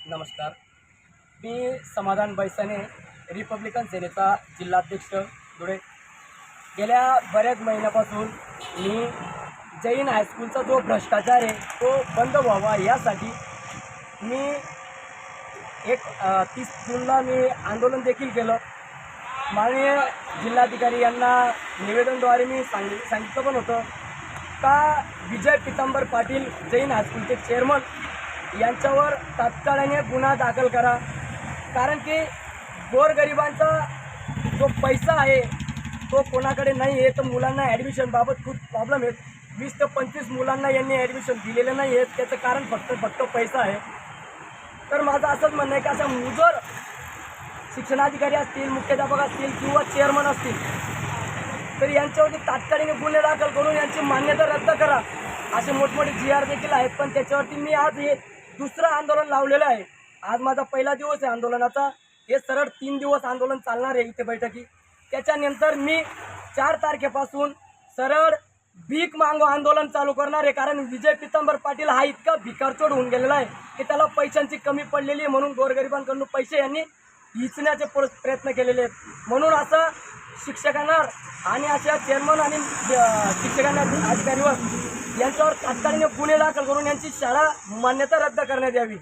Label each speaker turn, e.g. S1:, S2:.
S1: नमस्कार. मी समाधान बैसाने, रिपब्लिकन सेनेचा जिल्हाध्यक्ष धुळे. गेल्या बऱ्याच महिन्यापासून मी जैन हायस्कूलचा जो भ्रष्टाचार आहे तो बंद व्हावा यासाठी मी 30 जूनला मी आंदोलन देखील केलं. माननीय जिल्हाधिकारी यांना निवेदनद्वारे मी सांगितलं पण होतं का विजय पितांबर पाटील जैन हायस्कूलचे चेअरमन यांच्यावर तात्काळाने गुन्हा दाखल करा. कारण की गोरगरिबांचा जो पैसा आहे तो कोणाकडे नाही आहे. तर मुलांना ॲडमिशनबाबत खूप प्रॉब्लेम आहेत. 20 ते 25 मुलांना यांनी ॲडमिशन दिलेलं नाही आहेत. त्याचं कारण फक्त पैसा आहे. तर माझं असंच म्हणणं आहे की अशा मुजोर शिक्षणाधिकारी असतील, मुख्याध्यापक असतील किंवा चेअरमन असतील तर यांच्यावरती तात्काळीने गुन्हे दाखल करून यांची मान्यता रद्द करा. असे मोठमोठे GR देखील आहेत. पण त्याच्यावरती मी आज हे दुसरं आंदोलन लावलेलं आहे. आज माझा पहिला दिवस आहे आंदोलनाचा. हे सरळ 3 दिवस आंदोलन चालणार आहे इथे बैठकी. त्याच्यानंतर मी 4 तारखेपासून सरळ भीक मागो आंदोलन चालू करणार आहे. कारण विजय पितांबर पाटील हा इतका भिकारचोट होऊन गेलेला आहे की त्याला पैशांची कमी पडलेली आहे. म्हणून गोरगरिबांकडून पैसे यांनी हिचण्याचे प्रयत्न केलेले आहेत. म्हणून असं शिक्षकांना आणि अशा चेअरमन आणि शिक्षकांना अधिकारीवर यांच्यावर तात्काळीने गुन्हे दाखल करून यांची शाळा मान्यता रद्द करण्यात यावी.